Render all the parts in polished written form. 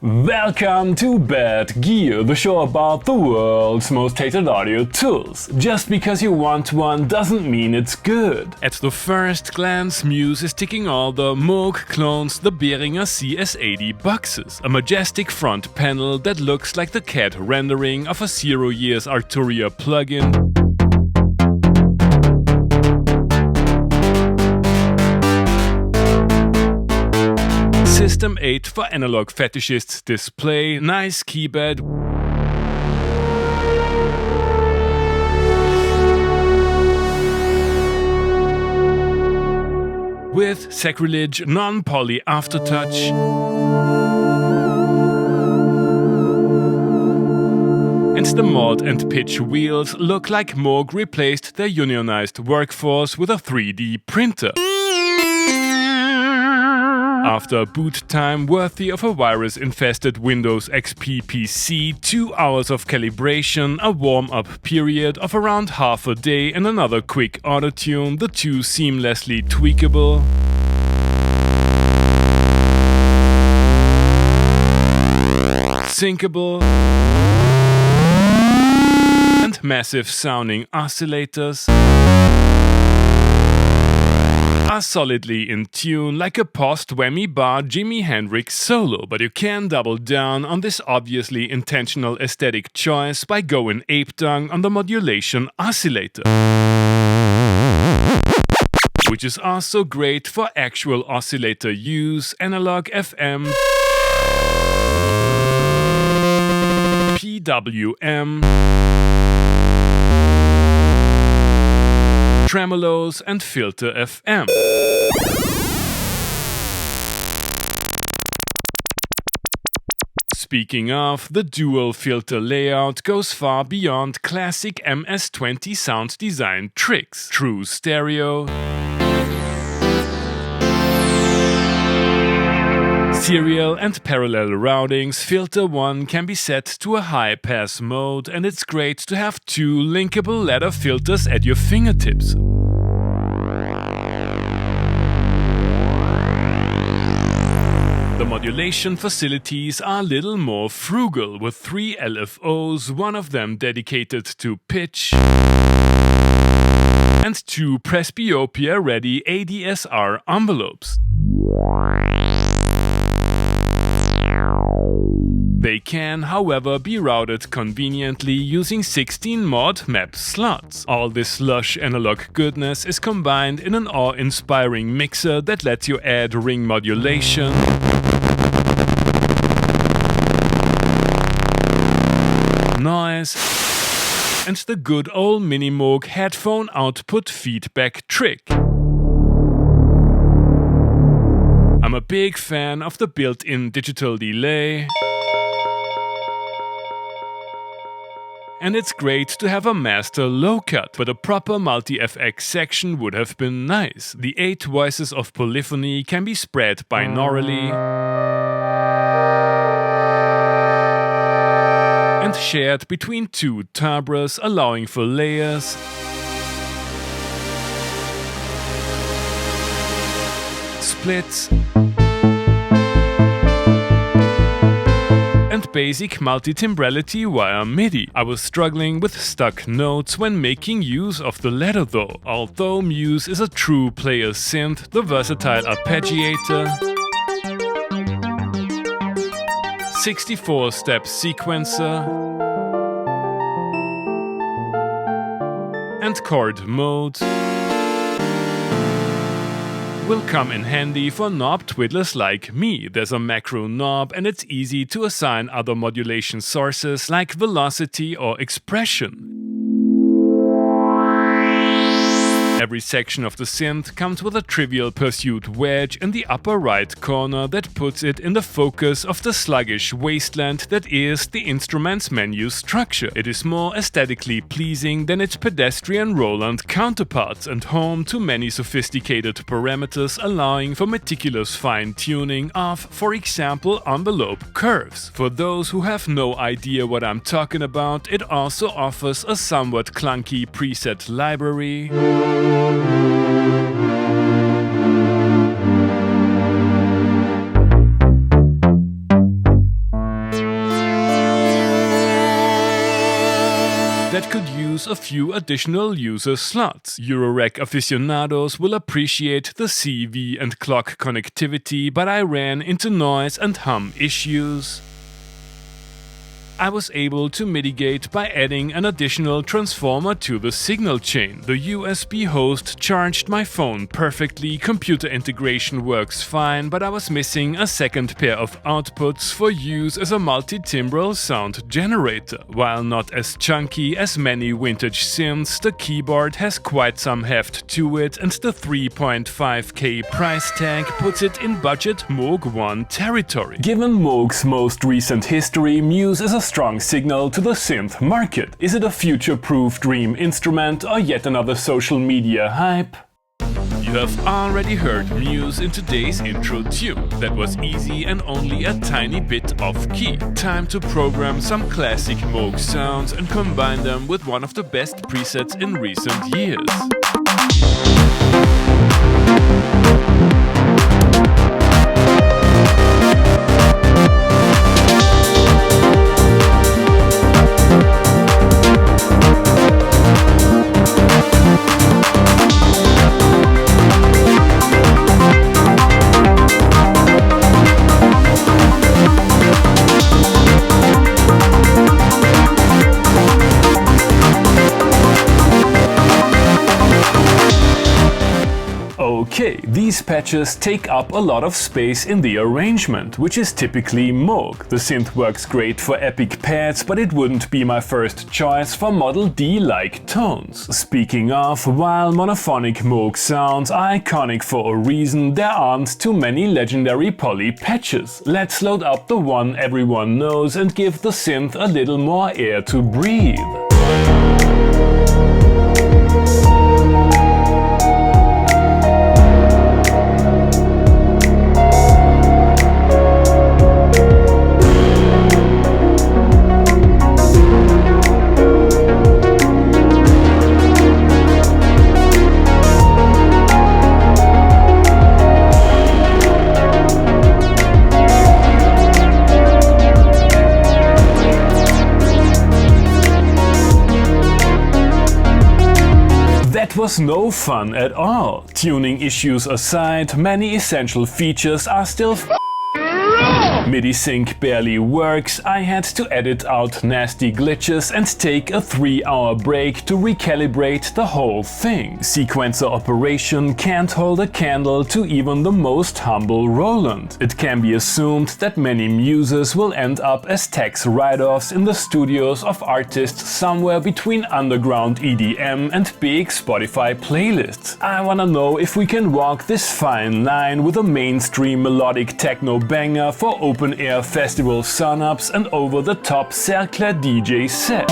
Welcome to Bad Gear, the show about the world's most hated audio tools. Just because you want one doesn't mean it's good. At the first glance, Muse is ticking all the Moog clones, the Behringer CS80 boxes. A majestic front panel that looks like the CAD rendering of a 0 years Arturia plugin. System 8 for analog fetishists display, nice keypad with sacrilege non-poly aftertouch and the mod and pitch wheels look like Moog replaced their unionized workforce with a 3D printer. After boot time worthy of a virus-infested Windows XP PC, 2 hours of calibration, a warm-up period of around half a day and another quick auto-tune, the two seamlessly tweakable, syncable, and massive sounding oscillators are solidly in tune like a post-whammy bar Jimi Hendrix solo, but you can double down on this obviously intentional aesthetic choice by going ape-dung on the modulation oscillator, which is also great for actual oscillator use, analog FM, PWM, tremolos and filter FM. Speaking of, the dual filter layout goes far beyond classic MS-20 sound design tricks. True stereo, serial and parallel routings, filter 1 can be set to a high pass mode, and it's great to have 2 linkable ladder filters at your fingertips. The modulation facilities are a little more frugal, with 3 LFOs, one of them dedicated to pitch, and 2 presbyopia-ready ADSR envelopes. They can, however, be routed conveniently using 16 mod map slots. All this lush analog goodness is combined in an awe-inspiring mixer that lets you add ring modulation, noise, and the good old Moog headphone output feedback trick. I'm a big fan of the built-in digital delay, and it's great to have a master low cut, but a proper multi-FX section would have been nice. The 8 voices of Polyphony can be spread binaurally and shared between 2 timbres, allowing for layers, splits, and basic multi-timbrality via MIDI. I was struggling with stuck notes when making use of the latter though. Although Muse is a true player synth, the versatile Arpeggiator, 64-step sequencer, and chord mode will come in handy for knob twiddlers like me. There's a macro knob and it's easy to assign other modulation sources like velocity or expression. every section of the synth comes with a Trivial Pursuit wedge in the upper right corner that puts it in the focus of the sluggish wasteland that is the instrument's menu structure. It is more aesthetically pleasing than its pedestrian Roland counterparts and home to many sophisticated parameters allowing for meticulous fine-tuning of, for example, envelope curves. For those who have no idea what I'm talking about, it also offers a somewhat clunky preset library that could use a few additional user slots. Eurorack aficionados will appreciate the CV and clock connectivity, but I ran into noise and hum issues I was able to mitigate by adding an additional transformer to the signal chain. The USB host charged my phone perfectly, computer integration works fine, but I was missing a second pair of outputs for use as a multi-timbral sound generator. While not as chunky as many vintage synths, the keyboard has quite some heft to it, and the 3.5K price tag puts it in budget Moog One territory. Given Moog's most recent history, Muse is a strong signal to the synth market. Is it a future-proof dream instrument or yet another social media hype? You have already heard Muse in today's intro tune. That was easy and only a tiny bit off key. Time to program some classic Moog sounds and combine them with one of the best presets in recent years. Okay, these patches take up a lot of space in the arrangement, which is typically Moog. The synth works great for epic pads, but it wouldn't be my first choice for Model D-like tones. Speaking of, while monophonic Moog sounds are iconic for a reason, there aren't too many legendary poly patches. Let's load up the one everyone knows and give the synth a little more air to breathe. Was no fun at all. Tuning issues aside, many essential features are still MIDI sync barely works, I had to edit out nasty glitches and take a 3-hour break to recalibrate the whole thing. Sequencer operation can't hold a candle to even the most humble Roland. It can be assumed that many muses will end up as tax write-offs in the studios of artists somewhere between underground EDM and big Spotify playlists. I wanna know if we can walk this fine line with a mainstream melodic techno banger for open-air festival sun-ups and over-the-top Cercle DJ set.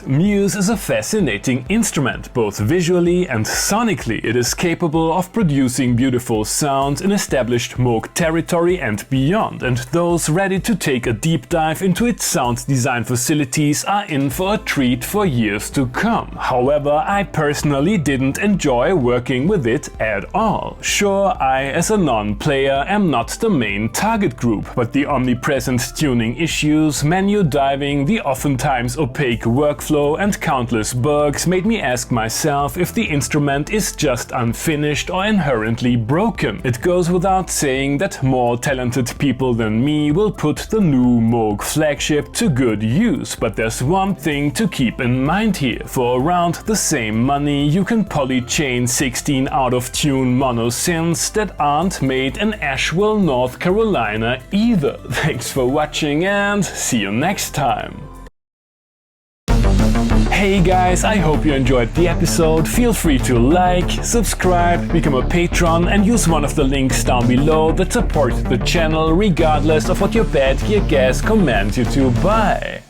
Muse is a fascinating instrument, both visually and sonically. It is capable of producing beautiful sounds in established Moog territory and beyond, and those ready to take a deep dive into its sound design facilities are in for a treat for years to come. However, I personally didn't enjoy working with it at all. Sure, I as a non-player am not the main target group, but the omnipresent tuning issues, menu diving, the oftentimes opaque workflow and and countless bugs made me ask myself if the instrument is just unfinished or inherently broken. It goes without saying that more talented people than me will put the new Moog flagship to good use, but there's one thing to keep in mind here. For around the same money you can polychain 16 out-of-tune mono synths that aren't made in Asheville, North Carolina either. Thanks for watching and see you next time. Hey guys, I hope you enjoyed the episode. Feel free to like, subscribe, become a patron and use one of the links down below that support the channel regardless of what your bad gear gas commands you to buy.